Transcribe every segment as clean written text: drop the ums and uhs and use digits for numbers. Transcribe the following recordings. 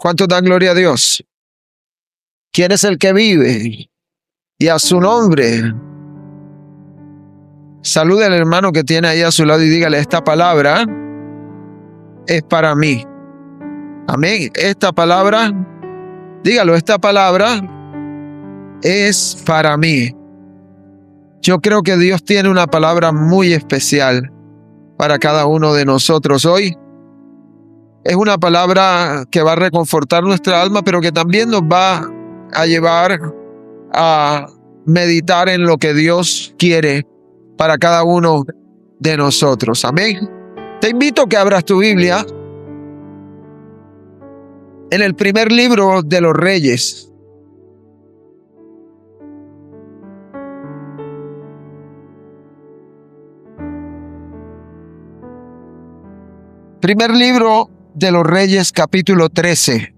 ¿Cuánto dan gloria a Dios? ¿Quién es el que vive? Y a su nombre. Salude al hermano que tiene ahí a su lado y dígale: esta palabra es para mí. Amén. Esta palabra, dígalo, esta palabra es para mí. Yo creo que Dios tiene una palabra muy especial para cada uno de nosotros hoy. Es una palabra que va a reconfortar nuestra alma, pero que también nos va a llevar a meditar en lo que Dios quiere para cada uno de nosotros. Amén. Te invito a que abras tu Biblia en el primer libro de los Reyes. Primer libro de los Reyes, capítulo 13.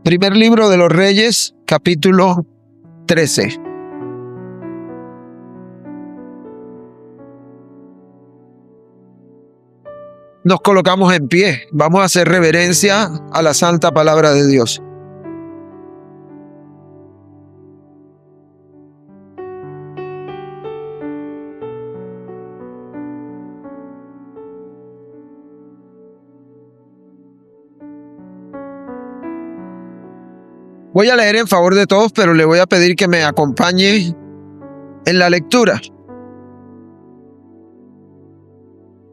Primer libro de los Reyes, capítulo 13. Nos colocamos en pie. Vamos a hacer reverencia a la santa palabra de Dios. Voy a leer en favor de todos, pero le voy a pedir que me acompañe en la lectura.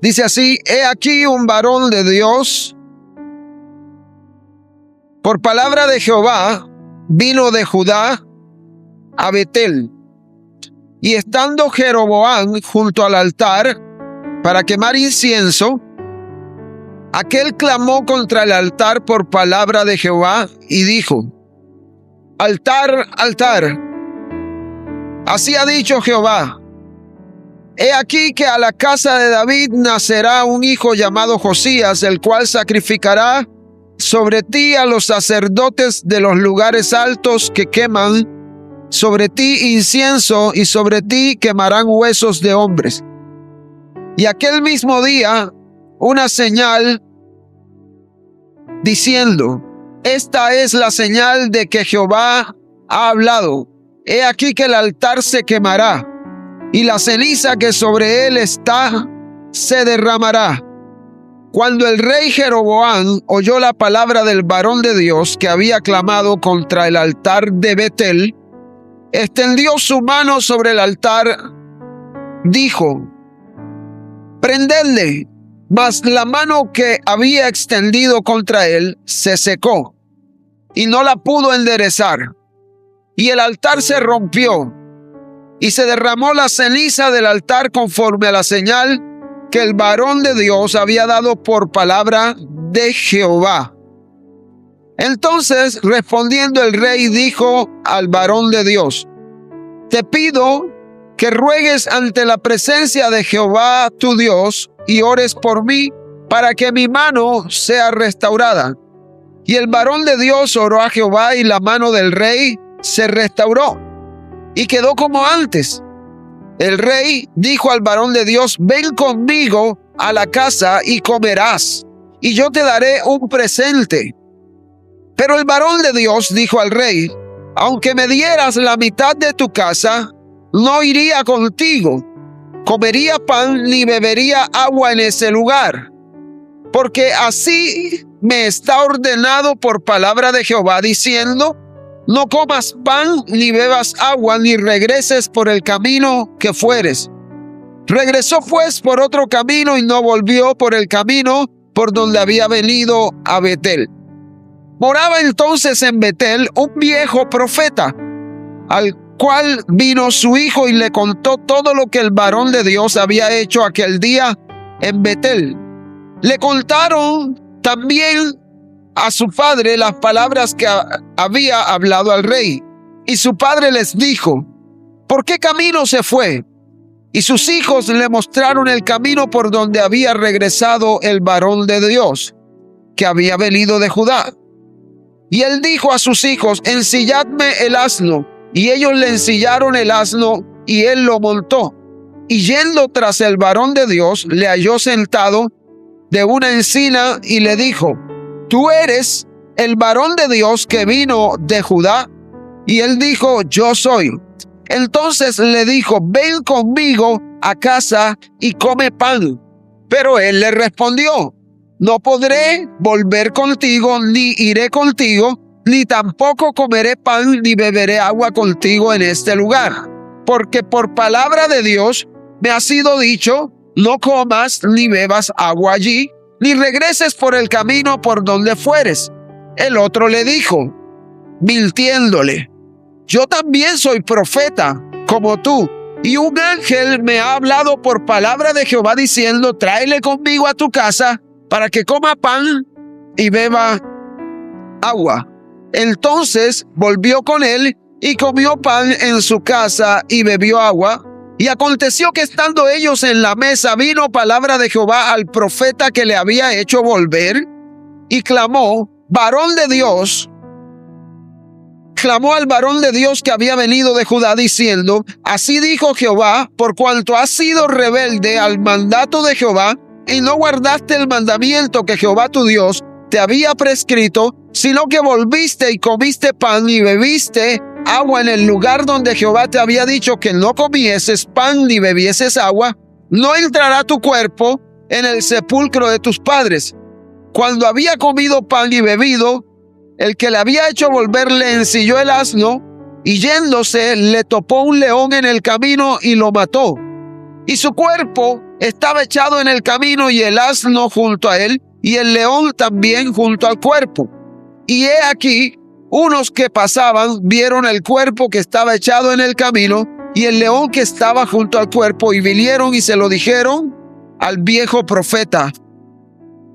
Dice así: he aquí un varón de Dios, por palabra de Jehová, vino de Judá a Betel. Y estando Jeroboam junto al altar para quemar incienso, aquel clamó contra el altar por palabra de Jehová y dijo: altar, altar, así ha dicho Jehová, he aquí que a la casa de David nacerá un hijo llamado Josías, el cual sacrificará sobre ti a los sacerdotes de los lugares altos que queman sobre ti incienso, y sobre ti quemarán huesos de hombres. Y aquel mismo día una señal diciendo: esta es la señal de que Jehová ha hablado. He aquí que el altar se quemará, y la ceniza que sobre él está se derramará. Cuando el rey Jeroboam oyó la palabra del varón de Dios que había clamado contra el altar de Betel, extendió su mano sobre el altar, dijo: prendedle. Mas la mano que había extendido contra él se secó, y no la pudo enderezar. Y el altar se rompió, y se derramó la ceniza del altar conforme a la señal que el varón de Dios había dado por palabra de Jehová. Entonces, respondiendo el rey, dijo al varón de Dios: te pido que ruegues ante la presencia de Jehová tu Dios y ores por mí para que mi mano sea restaurada. Y el varón de Dios oró a Jehová, y la mano del rey se restauró y quedó como antes. El rey dijo al varón de Dios: ven conmigo a la casa y comerás, y yo te daré un presente. Pero el varón de Dios dijo al rey: aunque me dieras la mitad de tu casa, no iría contigo, comería pan ni bebería agua en ese lugar, porque así me está ordenado por palabra de Jehová, diciendo: no comas pan ni bebas agua, ni regreses por el camino que fueres. Regresó pues por otro camino y no volvió por el camino por donde había venido a Betel. Moraba entonces en Betel un viejo profeta, al cual vino su hijo y le contó todo lo que el varón de Dios había hecho aquel día en Betel. Le contaron también a su padre las palabras que había hablado al rey. Y su padre les dijo: ¿por qué camino se fue? Y sus hijos le mostraron el camino por donde había regresado el varón de Dios, que había venido de Judá. Y él dijo a sus hijos: ensilladme el asno. Y ellos le ensillaron el asno, y él lo montó. y yendo tras el varón de Dios, le halló sentado de una encina y le dijo: ¿Tú eres el varón de Dios que vino de Judá? Y él dijo: Yo soy. Entonces le dijo: ven conmigo a casa y come pan. Pero él le respondió: no podré volver contigo, ni iré contigo, ni tampoco comeré pan, ni beberé agua contigo en este lugar. Porque por palabra de Dios me ha sido dicho: no comas ni bebas agua allí, ni regreses por el camino por donde fueres. El otro le dijo, mintiéndole: yo también soy profeta, como tú, y un ángel me ha hablado por palabra de Jehová diciendo: tráele conmigo a tu casa para que coma pan y beba agua. Entonces volvió con él y comió pan en su casa y bebió agua. Y aconteció que estando ellos en la mesa, vino palabra de Jehová al profeta que le había hecho volver, y clamó al varón de Dios que había venido de Judá, diciendo: así dijo Jehová, por cuanto has sido rebelde al mandato de Jehová, y no guardaste el mandamiento que Jehová tu Dios te había prescrito, sino que volviste y comiste pan y bebiste agua en el lugar donde Jehová te había dicho que no comieses pan ni bebieses agua, no entrará tu cuerpo en el sepulcro de tus padres. Cuando había comido pan y bebido, el que le había hecho volver le ensilló el asno, y yéndose le topó un león en el camino y lo mató. Y su cuerpo estaba echado en el camino, y el asno junto a él, y el león también junto al cuerpo. Y he aquí, unos que pasaban vieron el cuerpo que estaba echado en el camino, y el león que estaba junto al cuerpo, y vinieron y se lo dijeron al viejo profeta.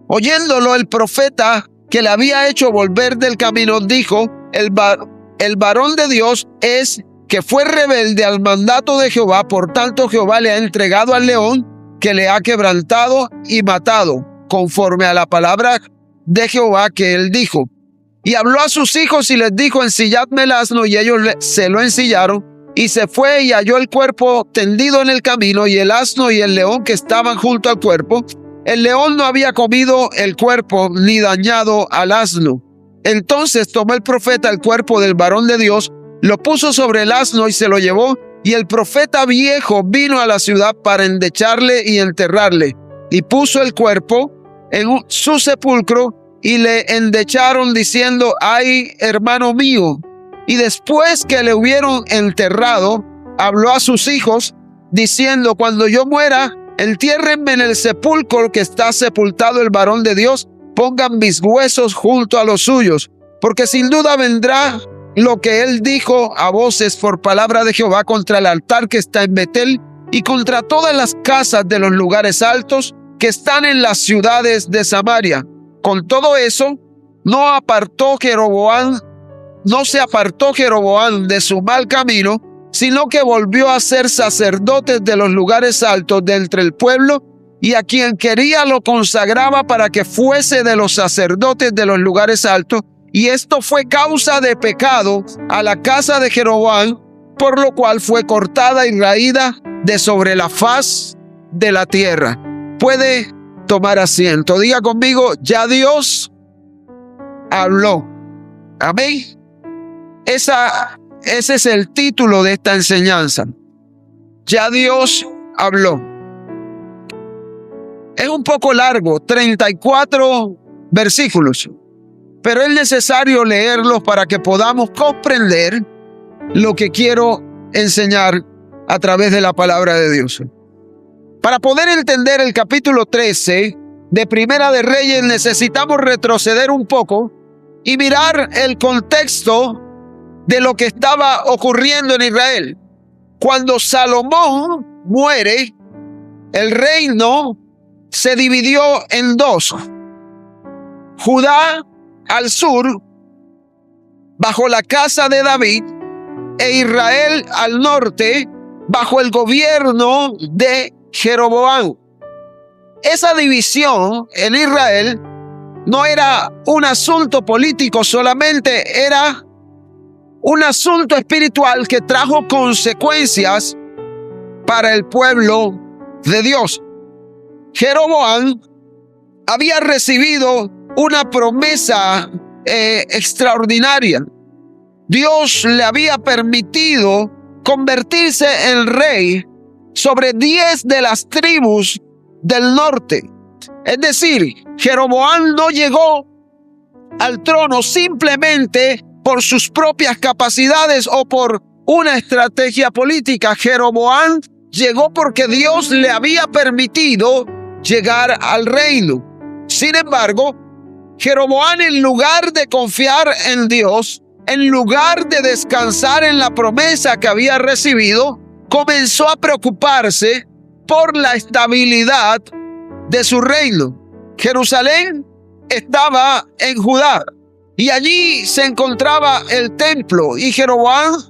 Oyéndolo, el profeta que le había hecho volver del camino dijo: el varón de Dios es que fue rebelde al mandato de Jehová, por tanto Jehová le ha entregado al león, que le ha quebrantado y matado, conforme a la palabra de Jehová que él dijo. Y habló a sus hijos y les dijo: ensilladme el asno, y ellos se lo ensillaron, y se fue y halló el cuerpo tendido en el camino, y el asno y el león que estaban junto al cuerpo. El león no había comido el cuerpo ni dañado al asno. Entonces tomó el profeta el cuerpo del varón de Dios, lo puso sobre el asno y se lo llevó, y el profeta viejo vino a la ciudad para endecharle y enterrarle, y puso el cuerpo en su sepulcro, y le endecharon diciendo: ay, hermano mío. Y después que le hubieron enterrado, habló a sus hijos diciendo: cuando yo muera, entiérrenme en el sepulcro que está sepultado el varón de Dios, pongan mis huesos junto a los suyos, porque sin duda vendrá lo que él dijo a voces por palabra de Jehová contra el altar que está en Betel, y contra todas las casas de los lugares altos que están en las ciudades de Samaria. Con todo eso, no se apartó Jeroboam de su mal camino, sino que volvió a ser sacerdote de los lugares altos de entre el pueblo, y a quien quería lo consagraba para que fuese de los sacerdotes de los lugares altos, y esto fue causa de pecado a la casa de Jeroboam, por lo cual fue cortada y raída de sobre la faz de la tierra. Puede tomar asiento. Diga conmigo: ya Dios habló. Amén. Ese es el título de esta enseñanza. Ya Dios habló. Es un poco largo, 34 versículos, pero es necesario leerlos para que podamos comprender lo que quiero enseñar a través de la palabra de Dios. Para poder entender el capítulo 13 de Primera de Reyes, necesitamos retroceder un poco y mirar el contexto de lo que estaba ocurriendo en Israel. Cuando Salomón muere, el reino se dividió en dos: Judá al sur, bajo la casa de David, e Israel al norte, bajo el gobierno de Jeroboam. Esa división en Israel no era un asunto político solamente, era un asunto espiritual que trajo consecuencias para el pueblo de Dios. Jeroboam había recibido una promesa extraordinaria. Dios le había permitido convertirse en rey sobre 10 de las tribus del norte. Es decir, Jeroboam no llegó al trono simplemente por sus propias capacidades o por una estrategia política. Jeroboam llegó porque Dios le había permitido llegar al reino. Sin embargo, Jeroboam, en lugar de confiar en Dios, en lugar de descansar en la promesa que había recibido, comenzó a preocuparse por la estabilidad de su reino. Jerusalén estaba en Judá y allí se encontraba el templo, y Jeroboam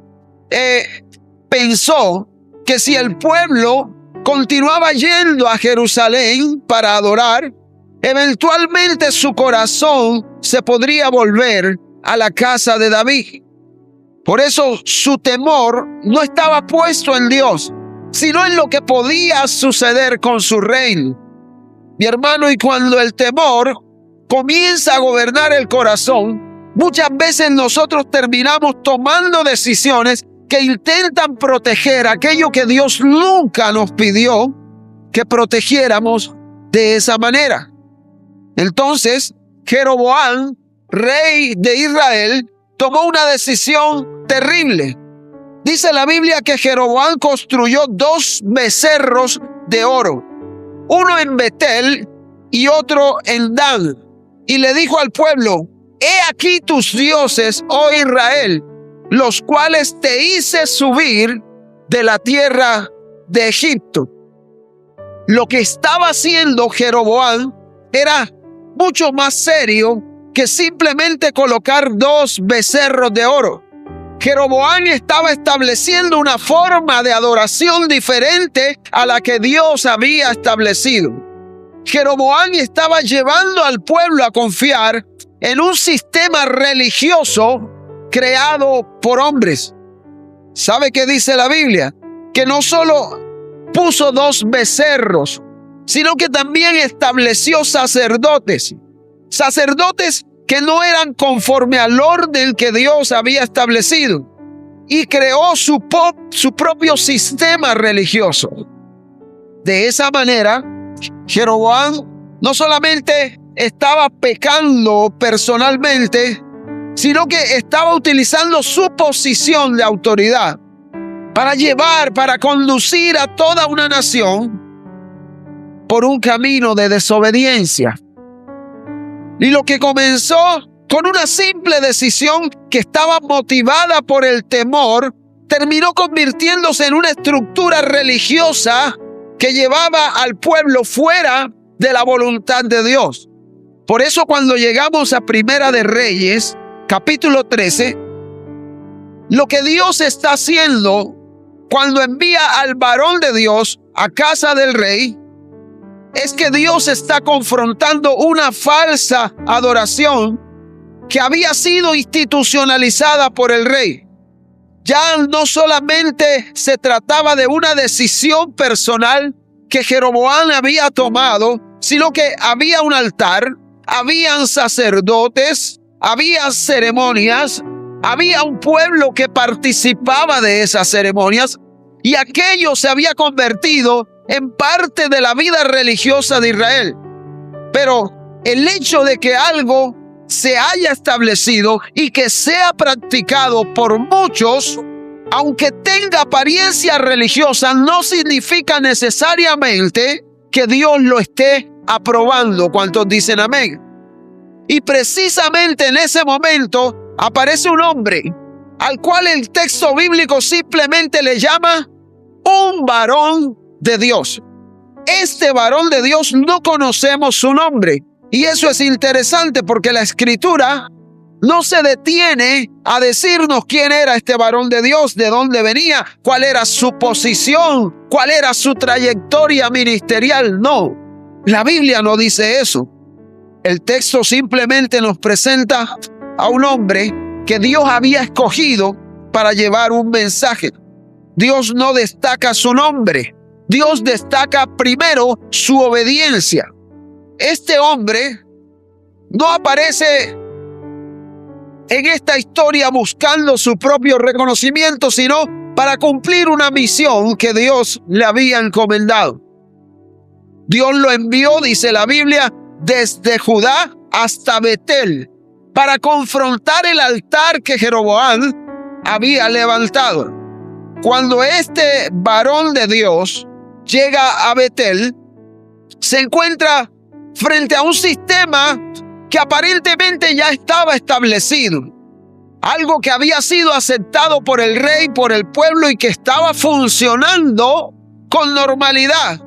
pensó que si el pueblo continuaba yendo a Jerusalén para adorar, eventualmente su corazón se podría volver a la casa de David. Por eso su temor no estaba puesto en Dios, sino en lo que podía suceder con su reino. Mi hermano, y cuando el temor comienza a gobernar el corazón, muchas veces nosotros terminamos tomando decisiones que intentan proteger aquello que Dios nunca nos pidió que protegiéramos de esa manera. Entonces, Jeroboam, rey de Israel, tomó una decisión terrible. Dice la Biblia que Jeroboam construyó 2 becerros de oro, uno en Betel y otro en Dan, y le dijo al pueblo: he aquí tus dioses, oh Israel, los cuales te hice subir de la tierra de Egipto. Lo que estaba haciendo Jeroboam era mucho más serio que simplemente colocar 2 becerros de oro. Jeroboam estaba estableciendo una forma de adoración diferente a la que Dios había establecido. Jeroboam estaba llevando al pueblo a confiar en un sistema religioso creado por hombres. ¿Sabe qué dice la Biblia? Que no solo puso 2 becerros, sino que también estableció sacerdotes que no eran conforme al orden que Dios había establecido, y creó su propio sistema religioso. De esa manera, Jeroboam no solamente estaba pecando personalmente, sino que estaba utilizando su posición de autoridad para conducir a toda una nación por un camino de desobediencia. Y lo que comenzó con una simple decisión que estaba motivada por el temor, terminó convirtiéndose en una estructura religiosa que llevaba al pueblo fuera de la voluntad de Dios. Por eso, cuando llegamos a Primera de Reyes, capítulo 13, lo que Dios está haciendo cuando envía al varón de Dios a casa del rey, es que Dios está confrontando una falsa adoración que había sido institucionalizada por el rey. Ya no solamente se trataba de una decisión personal que Jeroboam había tomado, sino que había un altar, habían sacerdotes, había ceremonias, había un pueblo que participaba de esas ceremonias, y aquello se había convertido en parte de la vida religiosa de Israel. Pero el hecho de que algo se haya establecido y que sea practicado por muchos, aunque tenga apariencia religiosa, no significa necesariamente que Dios lo esté aprobando. ¿Cuántos dicen amén? Y precisamente en ese momento aparece un hombre al cual el texto bíblico simplemente le llama un varón de Dios. Este varón de Dios no conocemos su nombre, y eso es interesante porque la Escritura no se detiene a decirnos quién era este varón de Dios, de dónde venía, cuál era su posición, cuál era su trayectoria ministerial. No, la Biblia no dice eso. El texto simplemente nos presenta a un hombre que Dios había escogido para llevar un mensaje. Dios no destaca su nombre. Dios destaca primero su obediencia. Este hombre no aparece en esta historia buscando su propio reconocimiento, sino para cumplir una misión que Dios le había encomendado. Dios lo envió, dice la Biblia, desde Judá hasta Betel, para confrontar el altar que Jeroboam había levantado. Cuando este varón de Dios llega a Betel, se encuentra frente a un sistema que aparentemente ya estaba establecido. Algo que había sido aceptado por el rey, por el pueblo, y que estaba funcionando con normalidad,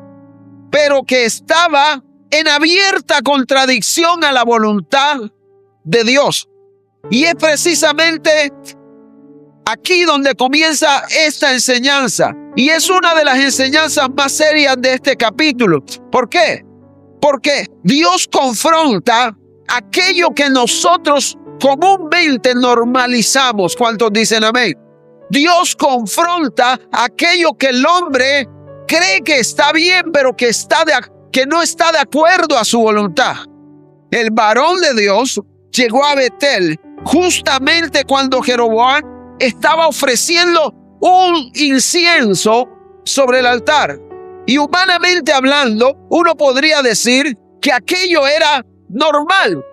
pero que estaba en abierta contradicción a la voluntad de Dios. Y es precisamente aquí donde comienza esta enseñanza. Y es una de las enseñanzas más serias de este capítulo. ¿Por qué? Porque Dios confronta aquello que nosotros comúnmente normalizamos. ¿Cuántos dicen amén? Dios confronta aquello que el hombre cree que está bien, pero que no está de acuerdo a su voluntad. El varón de Dios llegó a Betel justamente cuando Jeroboam estaba ofreciendo un incienso sobre el altar. Y humanamente hablando, uno podría decir que aquello era normal.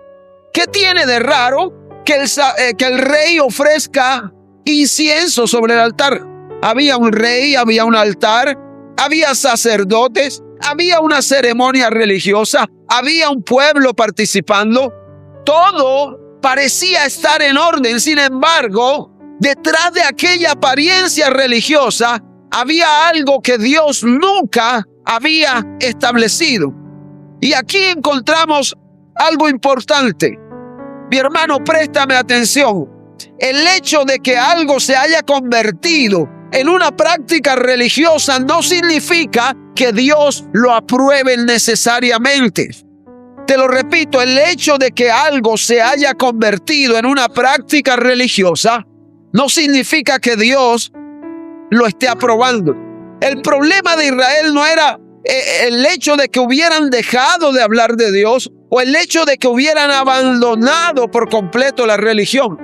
¿Qué tiene de raro que el rey ofrezca incienso sobre el altar? Había un rey, había un altar, había sacerdotes, había una ceremonia religiosa, había un pueblo participando. Todo parecía estar en orden. Sin embargo, detrás de aquella apariencia religiosa había algo que Dios nunca había establecido. Y aquí encontramos algo importante. Mi hermano, préstame atención. El hecho de que algo se haya convertido en una práctica religiosa no significa que Dios lo apruebe necesariamente. Te lo repito, el hecho de que algo se haya convertido en una práctica religiosa no significa que Dios lo esté aprobando. El problema de Israel no era el hecho de que hubieran dejado de hablar de Dios o el hecho de que hubieran abandonado por completo la religión.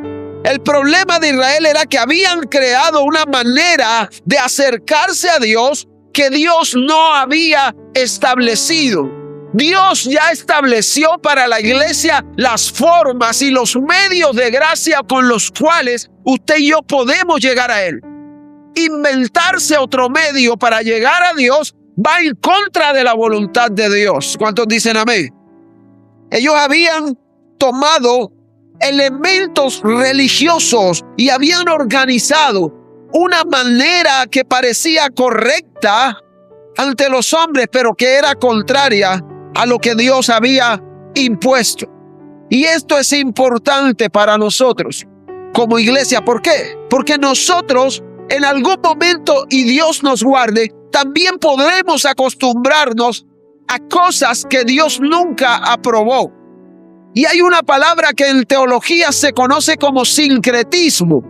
El problema de Israel era que habían creado una manera de acercarse a Dios que Dios no había establecido. Dios ya estableció para la iglesia las formas y los medios de gracia con los cuales usted y yo podemos llegar a Él. Inventarse otro medio para llegar a Dios va en contra de la voluntad de Dios. ¿Cuántos dicen amén? Ellos habían tomado elementos religiosos y habían organizado una manera que parecía correcta ante los hombres, pero que era contraria a lo que Dios había impuesto. Y esto es importante para nosotros como iglesia. ¿Por qué? Porque nosotros en algún momento, y Dios nos guarde, también podremos acostumbrarnos a cosas que Dios nunca aprobó. Y hay una palabra que en teología se conoce como sincretismo.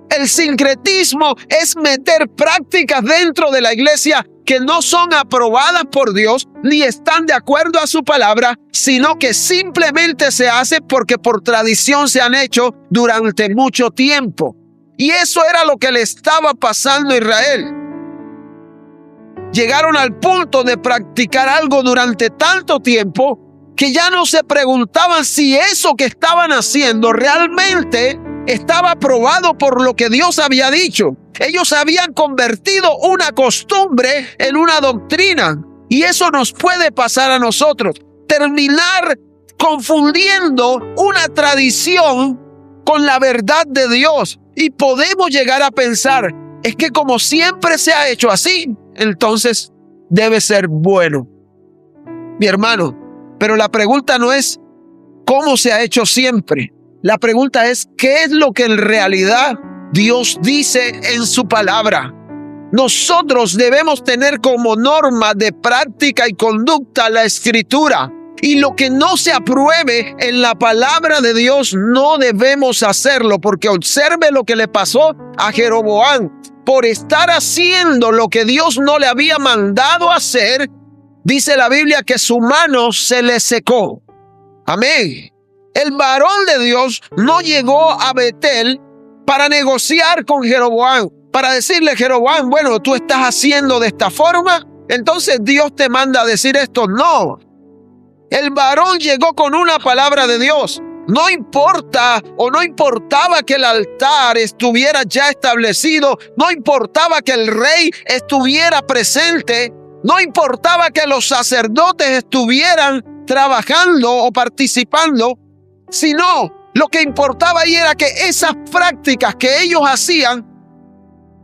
El sincretismo es meter prácticas dentro de la iglesia que no son aprobadas por Dios ni están de acuerdo a su palabra, sino que simplemente se hace porque por tradición se han hecho durante mucho tiempo. Y eso era lo que le estaba pasando a Israel. Llegaron al punto de practicar algo durante tanto tiempo que ya no se preguntaban si eso que estaban haciendo realmente estaba aprobado por lo que Dios había dicho. Ellos habían convertido una costumbre en una doctrina. Y eso nos puede pasar a nosotros. Terminar confundiendo una tradición con la verdad de Dios. Y podemos llegar a pensar, es que como siempre se ha hecho así, entonces debe ser bueno. Mi hermano, pero la pregunta no es cómo se ha hecho siempre. La pregunta es, ¿qué es lo que en realidad Dios dice en su palabra? Nosotros debemos tener como norma de práctica y conducta la Escritura. Y lo que no se apruebe en la palabra de Dios no debemos hacerlo, porque observe lo que le pasó a Jeroboam. por estar haciendo lo que Dios no le había mandado hacer, dice la Biblia que su mano se le secó. Amén. El varón de Dios no llegó a Betel para negociar con Jeroboam, para decirle: Jeroboam, bueno, tú estás haciendo de esta forma, entonces Dios te manda a decir esto. No. El varón llegó con una palabra de Dios. No importa o no importaba que el altar estuviera ya establecido, no importaba que el rey estuviera presente, no importaba que los sacerdotes estuvieran trabajando o participando, sino lo que importaba ahí era que esas prácticas que ellos hacían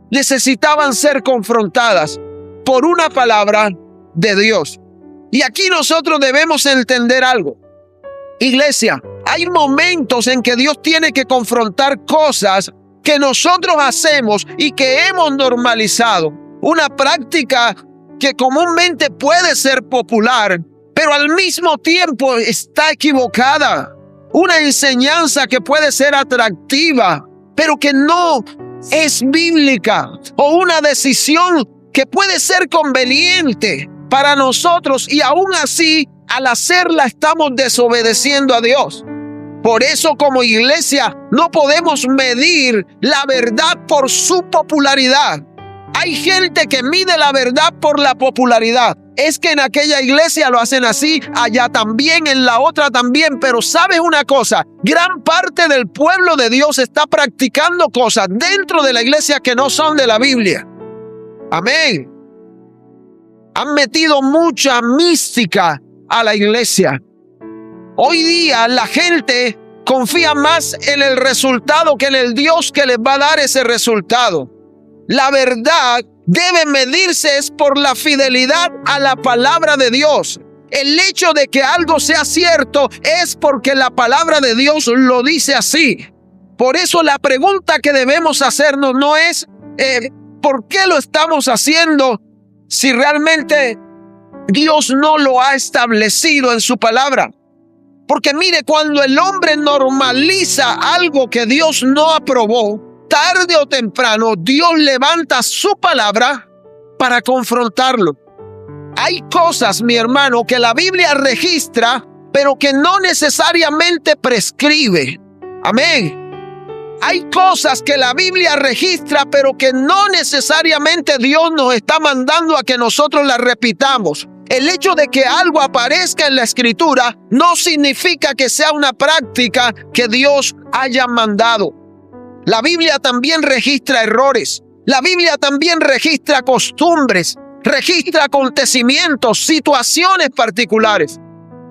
necesitaban ser confrontadas por una palabra de Dios. Y aquí nosotros debemos entender algo. Iglesia, hay momentos en que Dios tiene que confrontar cosas que nosotros hacemos y que hemos normalizado. Una práctica que comúnmente puede ser popular, pero al mismo tiempo está equivocada. Una enseñanza que puede ser atractiva, pero que no es bíblica. O una decisión que puede ser conveniente para nosotros y aún así, al hacerla, estamos desobedeciendo a Dios. Por eso, como iglesia, no podemos medir la verdad por su popularidad. Hay gente que mide la verdad por la popularidad. Es que en aquella iglesia lo hacen así, allá también, en la otra también. Pero ¿sabes una cosa? Gran parte del pueblo de Dios está practicando cosas dentro de la iglesia que no son de la Biblia. Amén. Han metido mucha mística a la iglesia. Hoy día la gente confía más en el resultado que en el Dios que les va a dar ese resultado. La verdad debe medirse es por la fidelidad a la palabra de Dios. El hecho de que algo sea cierto es porque la palabra de Dios lo dice así. Por eso la pregunta que debemos hacernos no es ¿por qué lo estamos haciendo si realmente Dios no lo ha establecido en su palabra? Porque mire, cuando el hombre normaliza algo que Dios no aprobó, tarde o temprano Dios levanta su palabra para confrontarlo. Hay cosas, mi hermano, que la Biblia registra, pero que no necesariamente prescribe. Amén. Hay cosas que la Biblia registra, pero que no necesariamente Dios nos está mandando a que nosotros las repitamos. El hecho de que algo aparezca en la Escritura no significa que sea una práctica que Dios haya mandado. La Biblia también registra errores. La Biblia también registra costumbres, registra acontecimientos, situaciones particulares.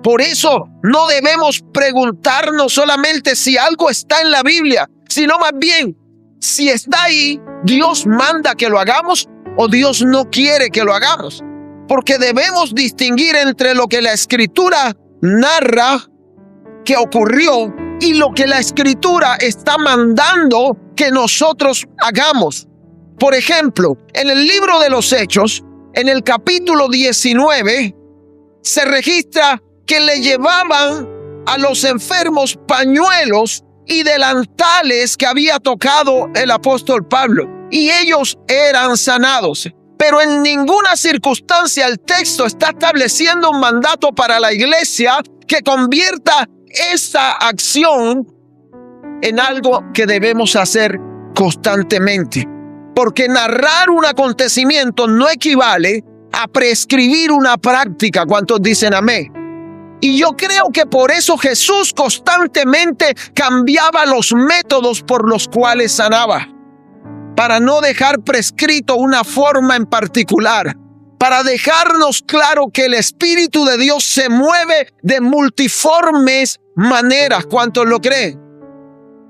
Por eso no debemos preguntarnos solamente si algo está en la Biblia, sino más bien, si está ahí, Dios manda que lo hagamos o Dios no quiere que lo hagamos. Porque debemos distinguir entre lo que la Escritura narra que ocurrió y lo que la Escritura está mandando que nosotros hagamos. Por ejemplo, en el libro de los Hechos, en el capítulo 19, se registra que le llevaban a los enfermos pañuelos y delantales que había tocado el apóstol Pablo, y ellos eran sanados. Pero en ninguna circunstancia el texto está estableciendo un mandato para la iglesia que convierta esa acción en algo que debemos hacer constantemente. Porque narrar un acontecimiento no equivale a prescribir una práctica. ¿Cuántos dicen amén? Y yo creo que por eso Jesús constantemente cambiaba los métodos por los cuales sanaba. Para no dejar prescrito una forma en particular, para dejarnos claro que el Espíritu de Dios se mueve de multiformes maneras. ¿Cuántos lo creen?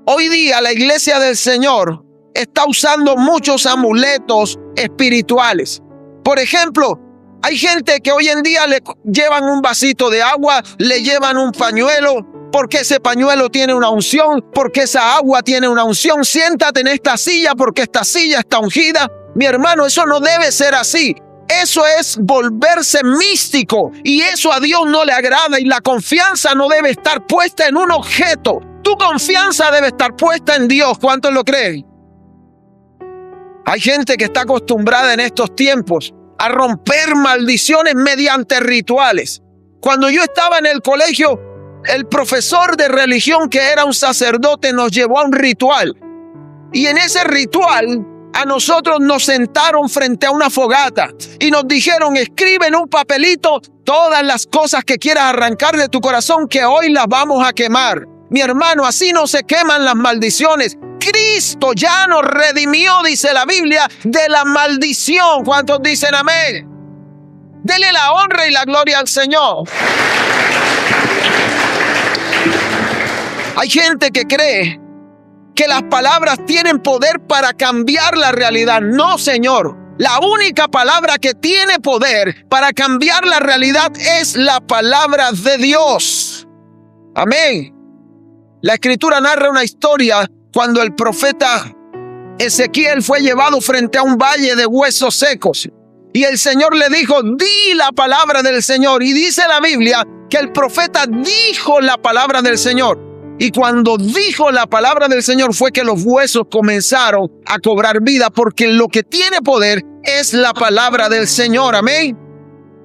Hoy día la iglesia del Señor está usando muchos amuletos espirituales. Por ejemplo, hay gente que hoy en día le llevan un vasito de agua, le llevan un pañuelo, porque ese pañuelo tiene una unción, porque esa agua tiene una unción. Siéntate en esta silla porque esta silla está ungida. Mi hermano, eso no debe ser así. Eso es volverse místico y eso a Dios no le agrada, y la confianza no debe estar puesta en un objeto. Tu confianza debe estar puesta en Dios. ¿Cuántos lo creen? Hay gente que está acostumbrada en estos tiempos a romper maldiciones mediante rituales. Cuando yo estaba en el colegio, el profesor de religión, que era un sacerdote, nos llevó a un ritual. Y en ese ritual a nosotros nos sentaron frente a una fogata y nos dijeron: escribe en un papelito todas las cosas que quieras arrancar de tu corazón, que hoy las vamos a quemar. Mi hermano, así no se queman las maldiciones. Cristo ya nos redimió, dice la Biblia, de la maldición. ¿Cuántos dicen amén? Dele la honra y la gloria al Señor. Hay gente que cree que las palabras tienen poder para cambiar la realidad. No, Señor. La única palabra que tiene poder para cambiar la realidad es la palabra de Dios. Amén. La Escritura narra una historia cuando el profeta Ezequiel fue llevado frente a un valle de huesos secos. Y el Señor le dijo: di la palabra del Señor. Y dice la Biblia que el profeta dijo la palabra del Señor. Y cuando dijo la palabra del Señor fue que los huesos comenzaron a cobrar vida, porque lo que tiene poder es la palabra del Señor. Amén.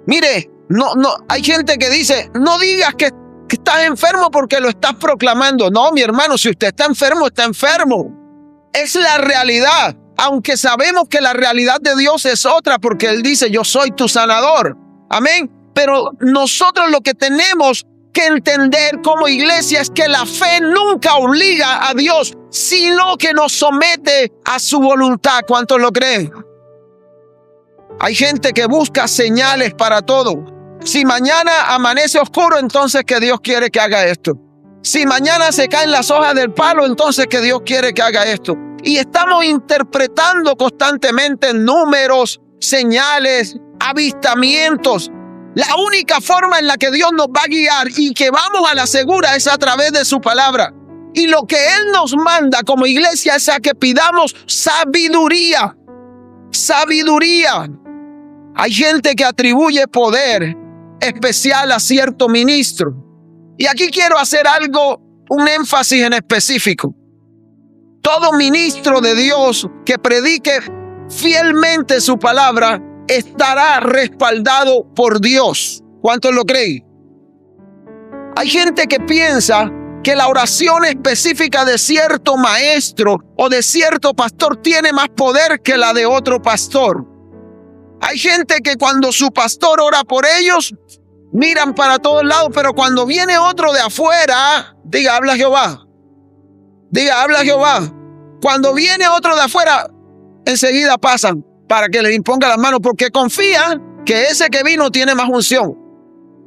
Mire, no, hay gente que dice: no digas que estás enfermo porque lo estás proclamando. No, mi hermano, si usted está enfermo, está enfermo. Es la realidad. Aunque sabemos que la realidad de Dios es otra, porque Él dice: yo soy tu sanador. Amén. Pero nosotros lo que tenemos que entender como iglesia es que la fe nunca obliga a Dios, sino que nos somete a su voluntad. ¿Cuántos lo creen? Hay gente que busca señales para todo. Si mañana amanece oscuro, entonces que Dios quiere que haga esto. Si mañana se caen las hojas del palo, entonces que Dios quiere que haga esto. Y estamos interpretando constantemente números, señales, avistamientos. La única forma en la que Dios nos va a guiar y que vamos a la segura es a través de su palabra. Y lo que Él nos manda como iglesia es a que pidamos sabiduría. Sabiduría. Hay gente que atribuye poder especial a cierto ministro. Y aquí quiero hacer un énfasis en específico. Todo ministro de Dios que predique fielmente su palabra estará respaldado por Dios. ¿Cuántos lo creen? Hay gente que piensa que la oración específica de cierto maestro o de cierto pastor tiene más poder que la de otro pastor. Hay gente que cuando su pastor ora por ellos, miran para todos lados, pero cuando viene otro de afuera, diga: habla Jehová. Diga: habla Jehová. Cuando viene otro de afuera, enseguida pasan para que le imponga las manos, porque confían que ese que vino tiene más unción.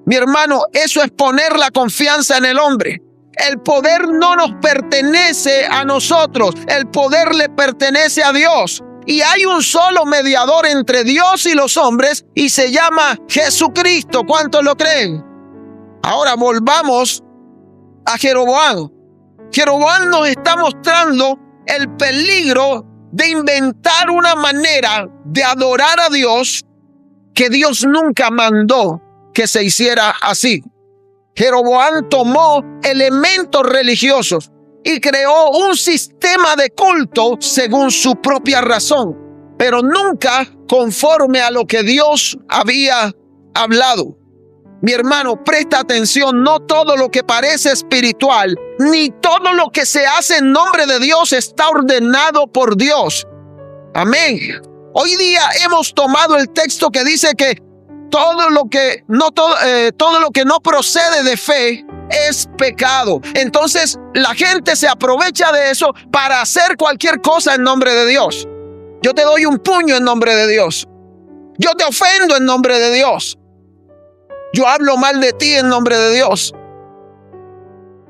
Mi hermano, eso es poner la confianza en el hombre. El poder no nos pertenece a nosotros, el poder le pertenece a Dios. Y hay un solo mediador entre Dios y los hombres, y se llama Jesucristo. ¿Cuántos lo creen? Ahora volvamos a Jeroboam. Jeroboam nos está mostrando el peligro de inventar una manera de adorar a Dios que Dios nunca mandó que se hiciera así. Jeroboam tomó elementos religiosos y creó un sistema de culto según su propia razón, pero nunca conforme a lo que Dios había hablado. Mi hermano, presta atención, no todo lo que parece espiritual, ni todo lo que se hace en nombre de Dios está ordenado por Dios. Amén. Hoy día hemos tomado el texto que dice que todo lo que no procede de fe es pecado. Entonces la gente se aprovecha de eso para hacer cualquier cosa en nombre de Dios. Yo te doy un puño en nombre de Dios. Yo te ofendo en nombre de Dios. Yo hablo mal de ti en nombre de Dios.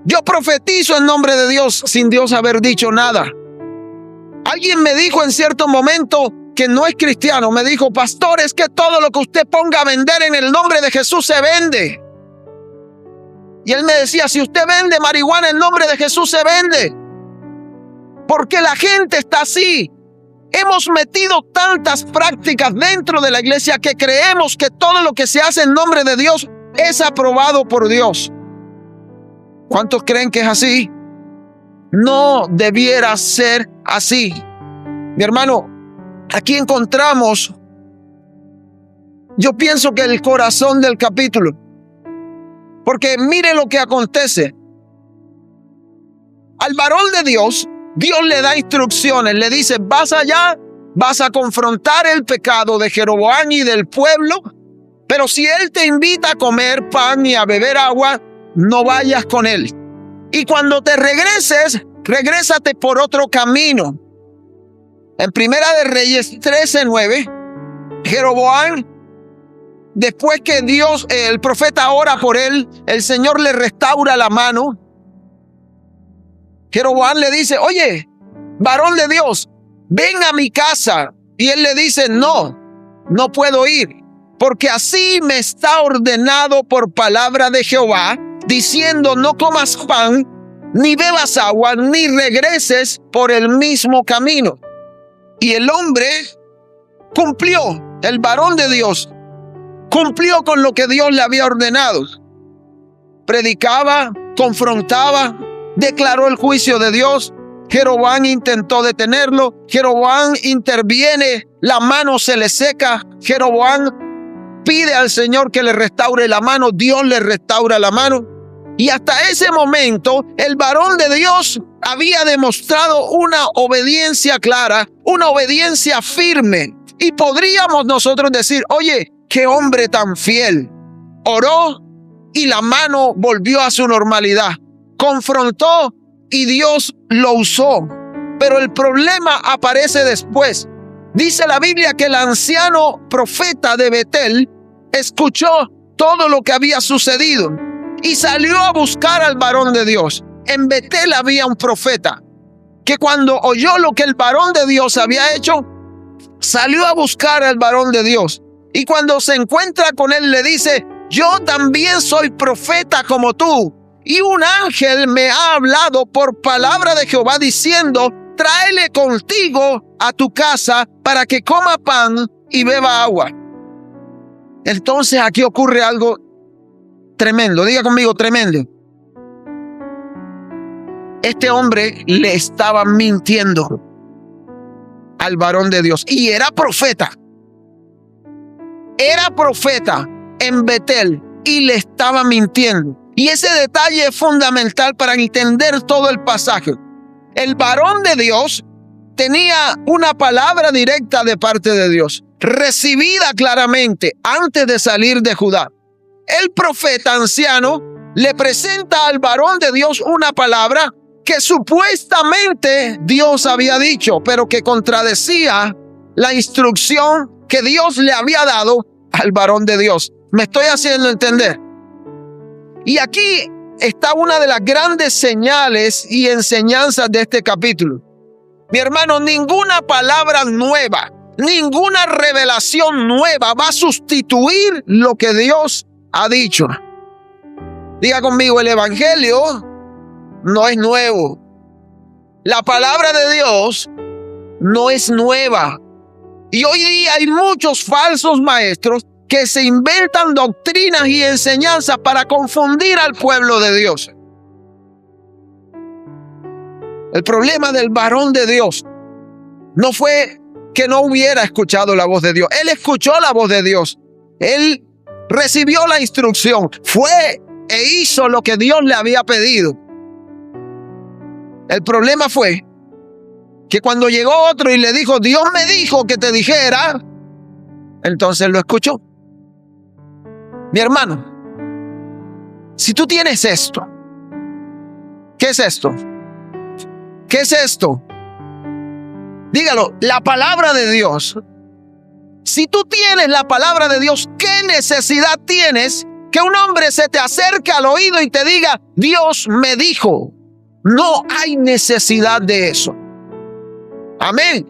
Yo profetizo en nombre de Dios sin Dios haber dicho nada. Alguien me dijo en cierto momento, que no es cristiano, me dijo: pastor, es que todo lo que usted ponga a vender en el nombre de Jesús se vende. Y él me decía: si usted vende marihuana en nombre de Jesús, se vende. Porque la gente está así. Hemos metido tantas prácticas dentro de la iglesia que creemos que todo lo que se hace en nombre de Dios es aprobado por Dios. ¿Cuántos creen que es así? No debiera ser así. Mi hermano, aquí encontramos, yo pienso que el corazón del capítulo. Porque mire lo que acontece. Al varón de Dios, Dios le da instrucciones, le dice, vas allá, vas a confrontar el pecado de Jeroboam y del pueblo, pero si él te invita a comer pan y a beber agua, no vayas con él. Y cuando te regreses, regrésate por otro camino. En Primera de Reyes 13:9, Jeroboam, después que Dios, el profeta ora por él, el Señor le restaura la mano. Jeroboam le dice, oye, varón de Dios, ven a mi casa. Y él le dice, no puedo ir, porque así me está ordenado por palabra de Jehová, diciendo, no comas pan, ni bebas agua, ni regreses por el mismo camino. Y el hombre cumplió, el varón de Dios, cumplió con lo que Dios le había ordenado. Predicaba, confrontaba, declaró el juicio de Dios. Jeroboam intentó detenerlo. Jeroboam interviene, la mano se le seca. Jeroboam pide al Señor que le restaure la mano. Dios le restaura la mano. Y hasta ese momento, el varón de Dios había demostrado una obediencia clara, una obediencia firme. Y podríamos nosotros decir, oye, qué hombre tan fiel. Oró y la mano volvió a su normalidad. Confrontó y Dios lo usó. Pero el problema aparece después. Dice la Biblia que el anciano profeta de Betel escuchó todo lo que había sucedido y salió a buscar al varón de Dios. En Betel había un profeta que cuando oyó lo que el varón de Dios había hecho, salió a buscar al varón de Dios. Y cuando se encuentra con él, le dice, yo también soy profeta como tú. Y un ángel me ha hablado por palabra de Jehová diciendo, tráele contigo a tu casa para que coma pan y beba agua. Entonces aquí ocurre algo tremendo. Diga conmigo, tremendo. Este hombre le estaba mintiendo al varón de Dios. Y era profeta. Era profeta en Betel y le estaba mintiendo. Y ese detalle es fundamental para entender todo el pasaje. El varón de Dios tenía una palabra directa de parte de Dios, recibida claramente antes de salir de Judá. El profeta anciano le presenta al varón de Dios una palabra que supuestamente Dios había dicho, pero que contradecía la instrucción que Dios le había dado al varón de Dios. ¿Me estoy haciendo entender? Y aquí está una de las grandes señales y enseñanzas de este capítulo. Mi hermano, ninguna palabra nueva, ninguna revelación nueva va a sustituir lo que Dios ha dicho. Diga conmigo, el evangelio no es nuevo. La palabra de Dios no es nueva. Y hoy día hay muchos falsos maestros que se inventan doctrinas y enseñanzas para confundir al pueblo de Dios. El problema del varón de Dios no fue que no hubiera escuchado la voz de Dios. Él escuchó la voz de Dios. Él recibió la instrucción. Fue e hizo lo que Dios le había pedido. El problema fue que cuando llegó otro y le dijo, Dios me dijo que te dijera, entonces lo escuchó. Mi hermano, si tú tienes esto, ¿qué es esto? ¿Qué es esto? Dígalo, la palabra de Dios. Si tú tienes la palabra de Dios, ¿qué necesidad tienes que un hombre se te acerque al oído y te diga, Dios me dijo? No hay necesidad de eso. Amén.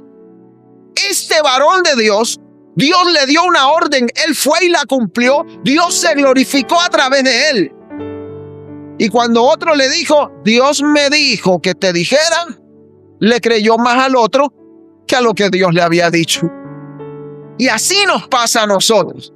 Este varón de Dios, Dios le dio una orden, él fue y la cumplió, Dios se glorificó a través de él. Y cuando otro le dijo, Dios me dijo que te dijera, le creyó más al otro que a lo que Dios le había dicho. Y así nos pasa a nosotros.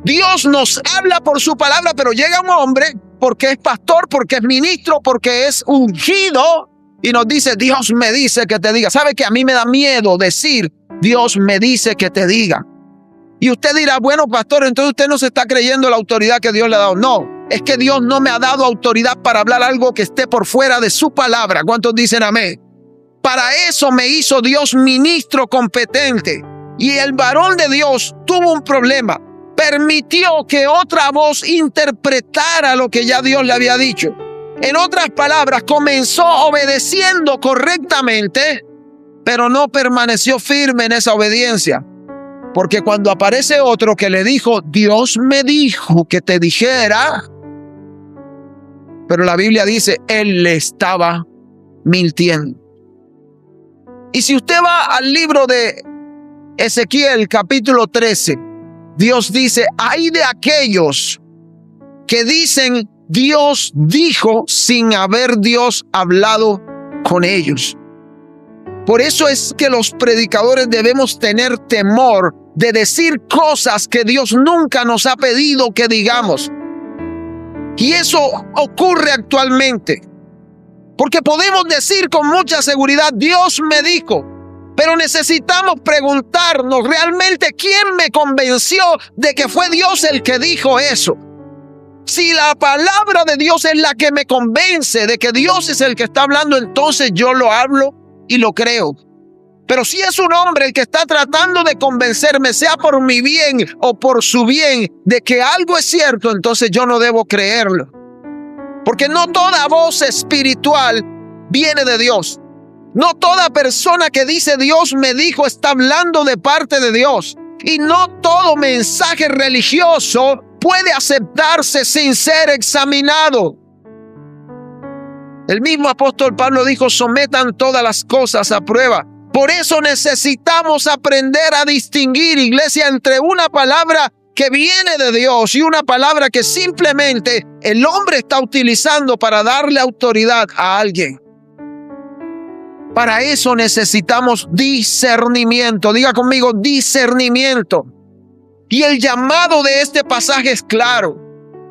Dios nos habla por su palabra, pero llega un hombre, porque es pastor, porque es ministro, porque es ungido, y nos dice, Dios me dice que te diga. ¿Sabe que a mí me da miedo decir Dios me dice que te diga. Y usted dirá, bueno, pastor, entonces usted no se está creyendo la autoridad que Dios le ha dado. No, es que Dios no me ha dado autoridad para hablar algo que esté por fuera de su palabra. ¿Cuántos dicen amén? Para eso me hizo Dios ministro competente. Y el varón de Dios tuvo un problema. Permitió que otra voz interpretara lo que ya Dios le había dicho. En otras palabras, comenzó obedeciendo correctamente, pero no permaneció firme en esa obediencia. Porque cuando aparece otro que le dijo, Dios me dijo que te dijera, pero la Biblia dice, él le estaba mintiendo. Y si usted va al libro de Ezequiel, capítulo 13, Dios dice, hay de aquellos que dicen, Dios dijo sin haber Dios hablado con ellos. Por eso es que los predicadores debemos tener temor de decir cosas que Dios nunca nos ha pedido que digamos. Y eso ocurre actualmente. Porque podemos decir con mucha seguridad, Dios me dijo, pero necesitamos preguntarnos realmente quién me convenció de que fue Dios el que dijo eso. Si la palabra de Dios es la que me convence de que Dios es el que está hablando, entonces yo lo hablo y lo creo. Pero si es un hombre el que está tratando de convencerme, sea por mi bien o por su bien, de que algo es cierto, entonces yo no debo creerlo. Porque no toda voz espiritual viene de Dios. No toda persona que dice Dios me dijo está hablando de parte de Dios. Y no todo mensaje religioso puede aceptarse sin ser examinado. El mismo apóstol Pablo dijo, sometan todas las cosas a prueba. Por eso necesitamos aprender a distinguir, iglesia, entre una palabra que viene de Dios y una palabra que simplemente el hombre está utilizando para darle autoridad a alguien. Para eso necesitamos discernimiento. Diga conmigo, discernimiento. Y el llamado de este pasaje es claro.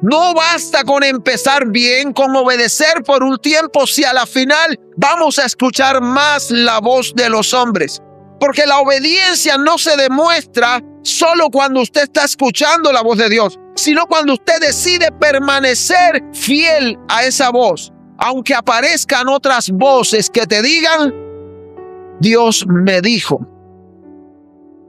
No basta con empezar bien, con obedecer por un tiempo, si a la final vamos a escuchar más la voz de los hombres. Porque la obediencia no se demuestra solo cuando usted está escuchando la voz de Dios, sino cuando usted decide permanecer fiel a esa voz. Aunque aparezcan otras voces que te digan, Dios me dijo.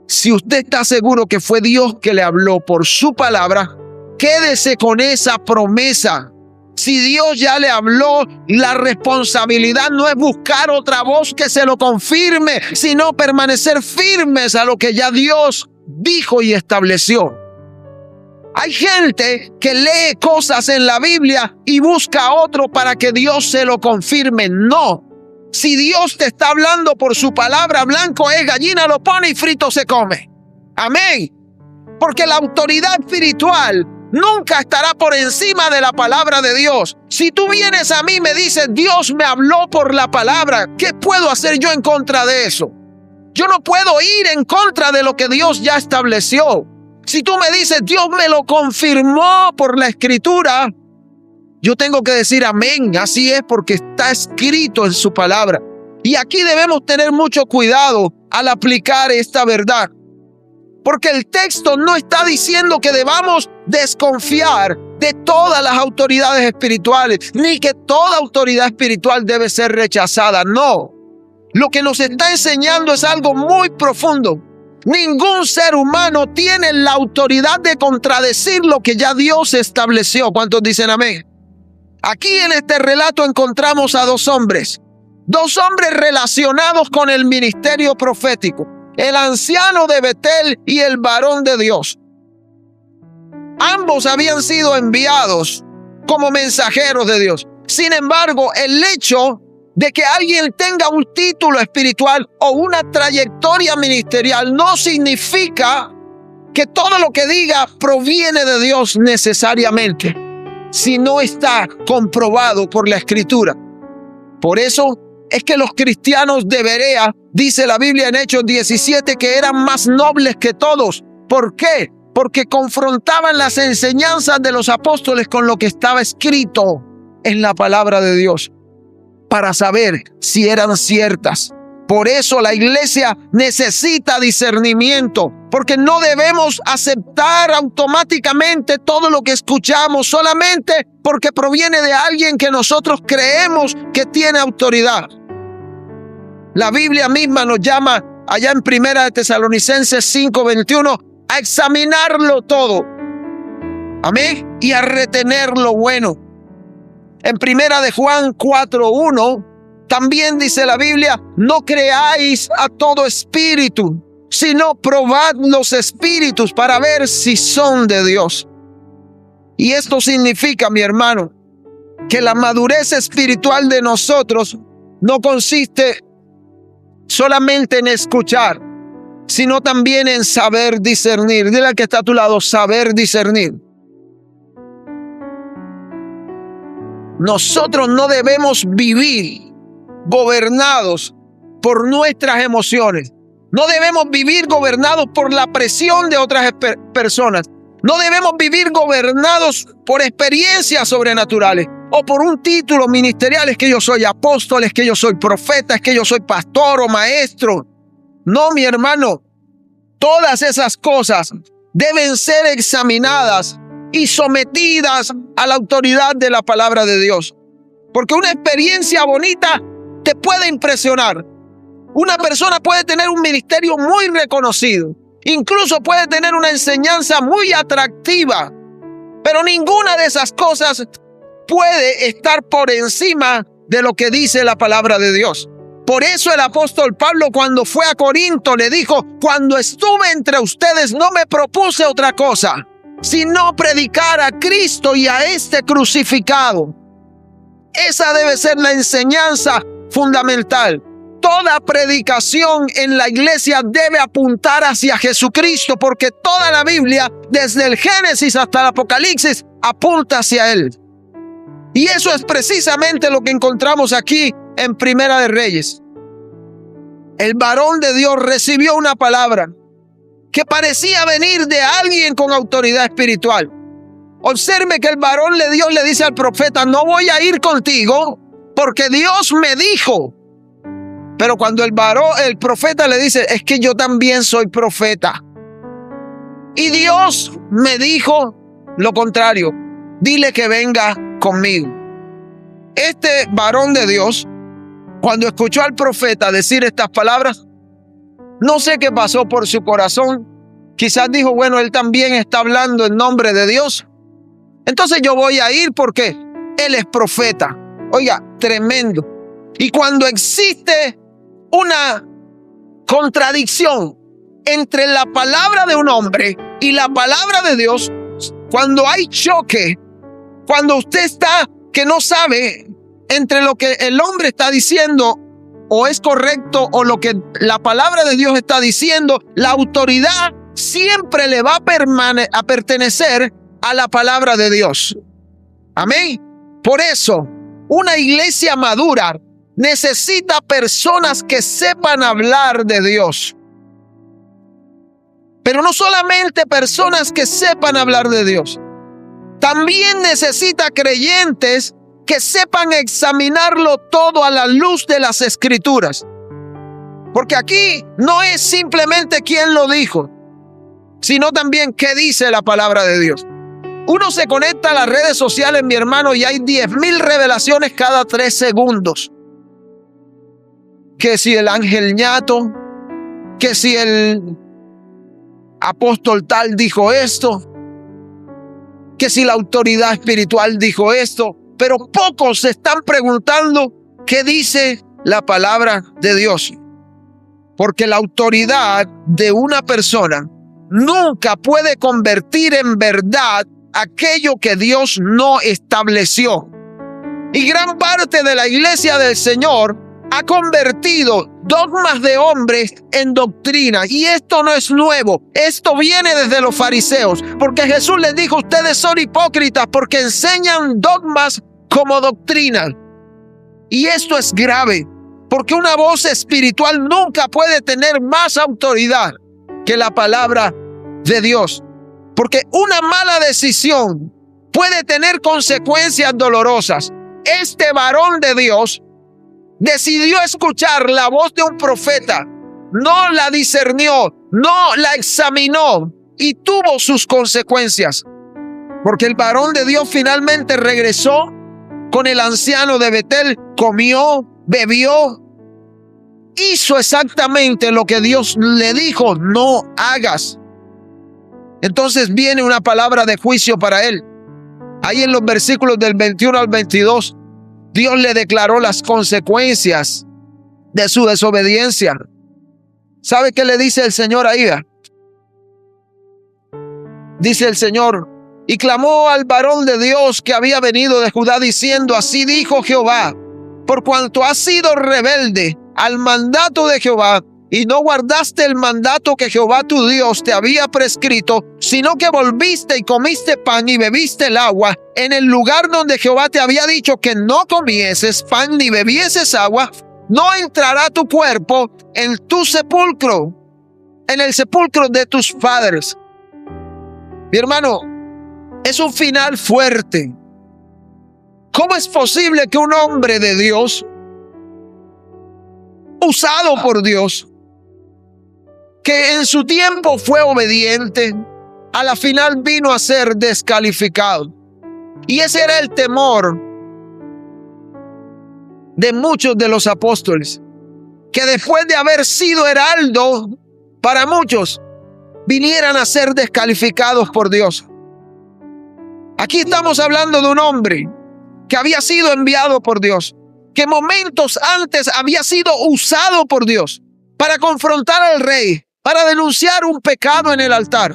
Si usted está seguro que fue Dios que le habló por su palabra, quédese con esa promesa. Si Dios ya le habló, la responsabilidad no es buscar otra voz que se lo confirme, sino permanecer firmes a lo que ya Dios dijo y estableció. Hay gente que lee cosas en la Biblia y busca a otro para que Dios se lo confirme. No. Si Dios te está hablando por su palabra, blanco es, gallina lo pone y frito se come. Amén. Porque la autoridad espiritual nunca estará por encima de la palabra de Dios. Si tú vienes a mí y me dices, Dios me habló por la palabra, ¿qué puedo hacer yo en contra de eso? Yo no puedo ir en contra de lo que Dios ya estableció. Si tú me dices, Dios me lo confirmó por la escritura, yo tengo que decir amén. Así es, porque está escrito en su palabra. Y aquí debemos tener mucho cuidado al aplicar esta verdad. Porque el texto no está diciendo que debamos desconfiar de todas las autoridades espirituales, ni que toda autoridad espiritual debe ser rechazada. No. Lo que nos está enseñando es algo muy profundo. Ningún ser humano tiene la autoridad de contradecir lo que ya Dios estableció. ¿Cuántos dicen amén? Aquí en este relato encontramos a dos hombres relacionados con el ministerio profético. El anciano de Betel y el varón de Dios. Ambos habían sido enviados como mensajeros de Dios. Sin embargo, el hecho de que alguien tenga un título espiritual o una trayectoria ministerial no significa que todo lo que diga proviene de Dios necesariamente, si no está comprobado por la Escritura. Por eso es que los cristianos de Berea, dice la Biblia en Hechos 17, que eran más nobles que todos. ¿Por qué? Porque confrontaban las enseñanzas de los apóstoles con lo que estaba escrito en la palabra de Dios, para saber si eran ciertas. Por eso la iglesia necesita discernimiento, porque no debemos aceptar automáticamente todo lo que escuchamos solamente porque proviene de alguien que nosotros creemos que tiene autoridad. La Biblia misma nos llama allá en 1 de Tesalonicenses 5:21 a examinarlo todo. Amén. Y a retener lo bueno. En 1 de Juan 4:1 también dice la Biblia: no creáis a todo espíritu, sino probad los espíritus para ver si son de Dios. Y esto significa, mi hermano, que la madurez espiritual de nosotros no consiste solamente en escuchar, sino también en saber discernir. Dile al que está a tu lado: saber discernir. Nosotros no debemos vivir gobernados por nuestras emociones. No debemos vivir gobernados por la presión de otras personas. No debemos vivir gobernados por experiencias sobrenaturales o por un título ministerial. Es que yo soy apóstol, es que yo soy profeta, es que yo soy pastor o maestro. No, mi hermano. Todas esas cosas deben ser examinadas y sometidas a la autoridad de la palabra de Dios. Porque una experiencia bonita te puede impresionar. Una persona puede tener un ministerio muy reconocido. Incluso puede tener una enseñanza muy atractiva. Pero ninguna de esas cosas puede estar por encima de lo que dice la palabra de Dios. Por eso el apóstol Pablo, cuando fue a Corinto, le dijo: cuando estuve entre ustedes no me propuse otra cosa, sino predicar a Cristo y a este crucificado. Esa debe ser la enseñanza fundamental. Toda predicación en la iglesia debe apuntar hacia Jesucristo, porque toda la Biblia, desde el Génesis hasta el Apocalipsis, apunta hacia Él. Y eso es precisamente lo que encontramos aquí en Primera de Reyes. El varón de Dios recibió una palabra que parecía venir de alguien con autoridad espiritual. Observe que el varón de Dios le dice al profeta: no voy a ir contigo porque Dios me dijo. Pero cuando el profeta le dice: es que yo también soy profeta y Dios me dijo lo contrario, dile que venga conmigo. Este varón de Dios, cuando escuchó al profeta decir estas palabras, no sé qué pasó por su corazón. Quizás dijo: bueno, él también está hablando en nombre de Dios, entonces yo voy a ir porque él es profeta. Oiga, tremendo. Y cuando existe una contradicción entre la palabra de un hombre y la palabra de Dios, cuando hay choque, cuando usted está que no sabe entre lo que el hombre está diciendo o es correcto o lo que la palabra de Dios está diciendo, la autoridad siempre le va a pertenecer a la palabra de Dios. Amén. Por eso, una iglesia madura necesita personas que sepan hablar de Dios. Pero no solamente personas que sepan hablar de Dios. También necesita creyentes que sepan examinarlo todo a la luz de las Escrituras. Porque aquí no es simplemente quién lo dijo, sino también qué dice la palabra de Dios. Uno se conecta a las redes sociales, mi hermano, y hay 10,000 revelaciones cada 3 segundos. Que si el ángel ñato, que si el apóstol tal dijo esto, que si la autoridad espiritual dijo esto, pero pocos se están preguntando qué dice la palabra de Dios. Porque la autoridad de una persona nunca puede convertir en verdad aquello que Dios no estableció. Y gran parte de la iglesia del Señor ha convertido dogmas de hombres en doctrina. Y esto no es nuevo. Esto viene desde los fariseos. Porque Jesús les dijo: ustedes son hipócritas porque enseñan dogmas como doctrina. Y esto es grave. Porque una voz espiritual nunca puede tener más autoridad que la palabra de Dios. Porque una mala decisión puede tener consecuencias dolorosas. Este varón de Dios decidió escuchar la voz de un profeta, no la discernió, no la examinó y tuvo sus consecuencias. Porque el varón de Dios finalmente regresó con el anciano de Betel, comió, bebió, hizo exactamente lo que Dios le dijo, no hagas. Entonces viene una palabra de juicio para él. Ahí en los versículos del 21 al 22, Dios le declaró las consecuencias de su desobediencia. ¿Sabe qué le dice el Señor ahí? Dice el Señor: y clamó al varón de Dios que había venido de Judá diciendo: así dijo Jehová, por cuanto has sido rebelde al mandato de Jehová y no guardaste el mandato que Jehová tu Dios te había prescrito, sino que volviste y comiste pan y bebiste el agua en el lugar donde Jehová te había dicho que no comieses pan ni bebieses agua, no entrará tu cuerpo en tu sepulcro, en el sepulcro de tus padres. Mi hermano, es un final fuerte. ¿Cómo es posible que un hombre de Dios, usado por Dios, que en su tiempo fue obediente, a la final vino a ser descalificado? Y ese era el temor de muchos de los apóstoles, que después de haber sido heraldo para muchos, vinieran a ser descalificados por Dios. Aquí estamos hablando de un hombre que había sido enviado por Dios, que momentos antes había sido usado por Dios para confrontar al rey, para denunciar un pecado en el altar.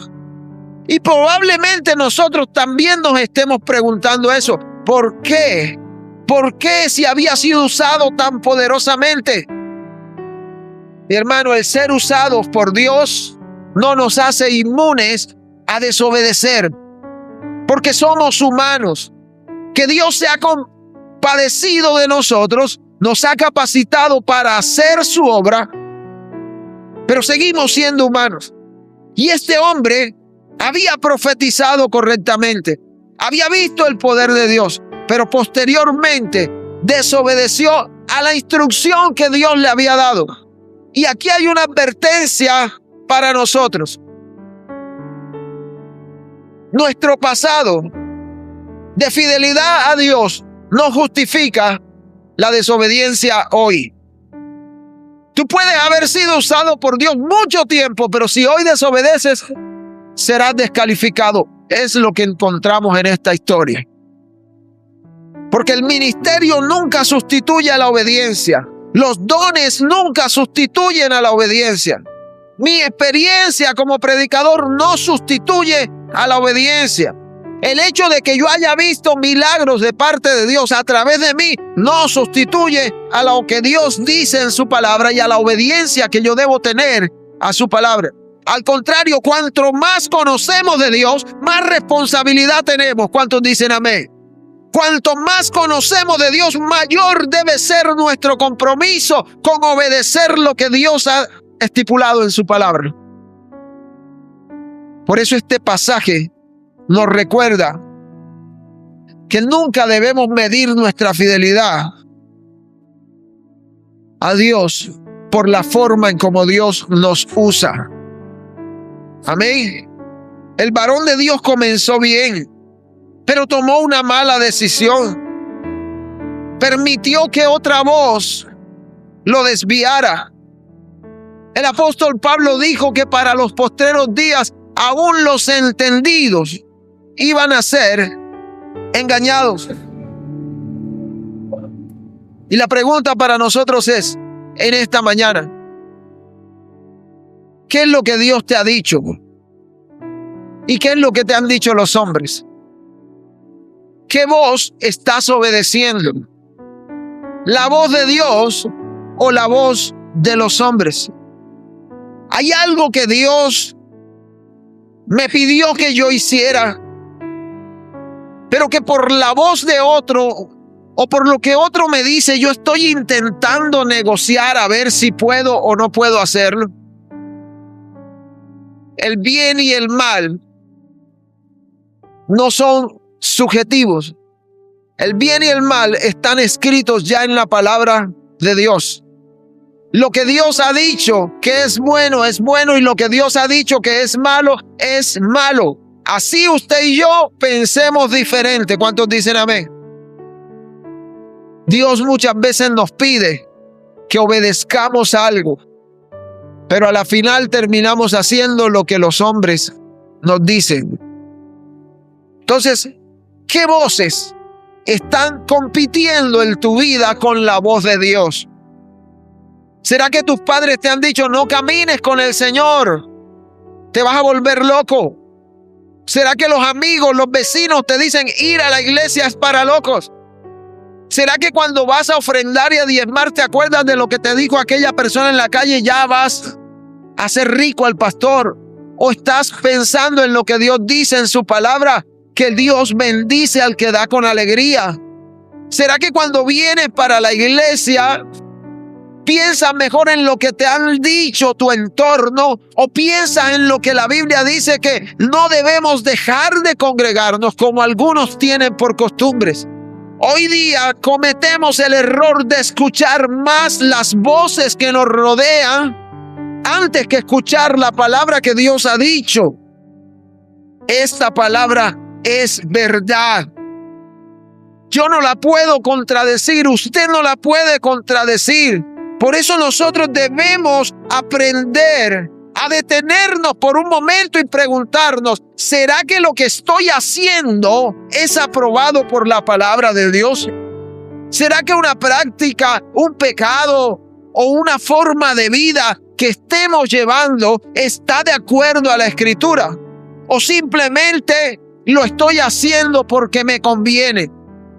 Y probablemente nosotros también nos estemos preguntando eso. ¿Por qué? ¿Por qué si había sido usado tan poderosamente? Mi hermano, el ser usados por Dios no nos hace inmunes a desobedecer, porque somos humanos. Que Dios se ha compadecido de nosotros, nos ha capacitado para hacer su obra, pero seguimos siendo humanos. Y este hombre había profetizado correctamente, había visto el poder de Dios, pero posteriormente desobedeció a la instrucción que Dios le había dado. Y aquí hay una advertencia para nosotros. Nuestro pasado de fidelidad a Dios no justifica la desobediencia hoy. Tú puedes haber sido usado por Dios mucho tiempo, pero si hoy desobedeces, serás descalificado. Es lo que encontramos en esta historia. Porque el ministerio nunca sustituye a la obediencia. Los dones nunca sustituyen a la obediencia. Mi experiencia como predicador no sustituye a la obediencia. El hecho de que yo haya visto milagros de parte de Dios a través de mí no sustituye a lo que Dios dice en su palabra y a la obediencia que yo debo tener a su palabra. Al contrario, cuanto más conocemos de Dios, más responsabilidad tenemos. ¿Cuántos dicen amén? Cuanto más conocemos de Dios, mayor debe ser nuestro compromiso con obedecer lo que Dios ha estipulado en su palabra. Por eso este pasaje nos recuerda que nunca debemos medir nuestra fidelidad a Dios por la forma en cómo Dios nos usa. Amén. El varón de Dios comenzó bien, pero tomó una mala decisión. Permitió que otra voz lo desviara. El apóstol Pablo dijo que para los postreros días aún los entendidos iban a ser engañados. Y la pregunta para nosotros es, en esta mañana, ¿qué es lo que Dios te ha dicho? ¿Y qué es lo que te han dicho los hombres? ¿Qué voz estás obedeciendo? ¿La voz de Dios o la voz de los hombres? ¿Hay algo que Dios me pidió que yo hiciera, pero que por la voz de otro o por lo que otro me dice, yo estoy intentando negociar a ver si puedo o no puedo hacerlo? El bien y el mal no son subjetivos. El bien y el mal están escritos ya en la palabra de Dios. Lo que Dios ha dicho que es bueno y lo que Dios ha dicho que es malo. Así usted y yo pensemos diferente. ¿Cuántos dicen amén? Dios muchas veces nos pide que obedezcamos algo, pero a la final terminamos haciendo lo que los hombres nos dicen. Entonces, ¿qué voces están compitiendo en tu vida con la voz de Dios? ¿Será que tus padres te han dicho no camines con el Señor? Te vas a volver loco. ¿Será que los amigos, los vecinos te dicen ir a la iglesia es para locos? ¿Será que cuando vas a ofrendar y a diezmar te acuerdas de lo que te dijo aquella persona en la calle y ya vas a hacer rico al pastor? ¿O estás pensando en lo que Dios dice en su palabra, que Dios bendice al que da con alegría? ¿Será que cuando vienes para la iglesia piensas mejor en lo que te han dicho tu entorno, o piensas en lo que la Biblia dice que no debemos dejar de congregarnos como algunos tienen por costumbres? Hoy día cometemos el error de escuchar más las voces que nos rodean antes que escuchar la palabra que Dios ha dicho. Esta palabra es verdad. Yo no la puedo contradecir, usted no la puede contradecir. Por eso nosotros debemos aprender a detenernos por un momento y preguntarnos, ¿será que lo que estoy haciendo es aprobado por la palabra de Dios? ¿Será que una práctica, un pecado o una forma de vida que estemos llevando está de acuerdo a la Escritura? ¿O simplemente lo estoy haciendo porque me conviene?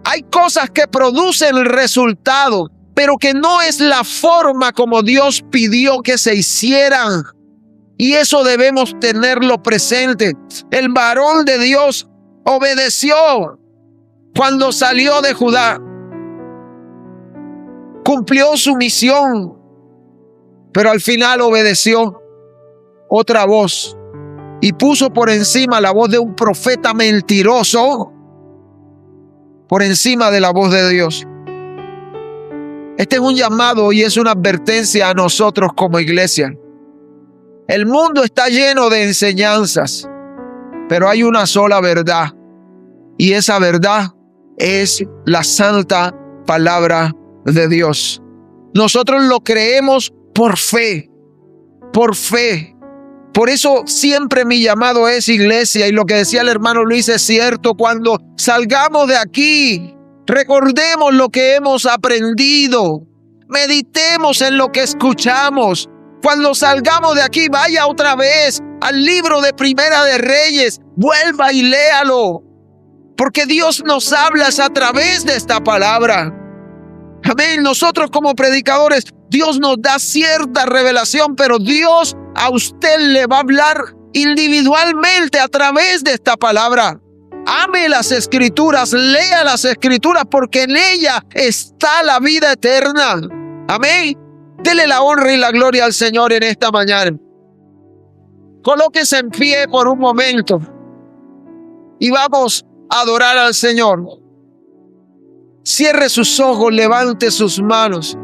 Hay cosas que producen el resultado, pero que no es la forma como Dios pidió que se hicieran. Y eso debemos tenerlo presente. El varón de Dios obedeció cuando salió de Judá. Cumplió su misión, pero al final obedeció otra voz y puso por encima la voz de un profeta mentiroso, por encima de la voz de Dios. Este es un llamado y es una advertencia a nosotros como iglesia. El mundo está lleno de enseñanzas, pero hay una sola verdad, y esa verdad es la santa palabra de Dios. Nosotros lo creemos por fe, por fe. Por eso siempre mi llamado es iglesia, y lo que decía el hermano Luis es cierto. Cuando salgamos de aquí, recordemos lo que hemos aprendido, meditemos en lo que escuchamos. Cuando salgamos de aquí, vaya otra vez al libro de Primera de Reyes, vuelva y léalo, porque Dios nos habla a través de esta palabra. Amén. Nosotros como predicadores, Dios nos da cierta revelación, pero Dios a usted le va a hablar individualmente a través de esta palabra. Ame las Escrituras, lea las Escrituras, porque en ella está la vida eterna. Amén. Dele la honra y la gloria al Señor en esta mañana. Colóquese en pie por un momento y vamos a adorar al Señor. Cierre sus ojos, levante sus manos.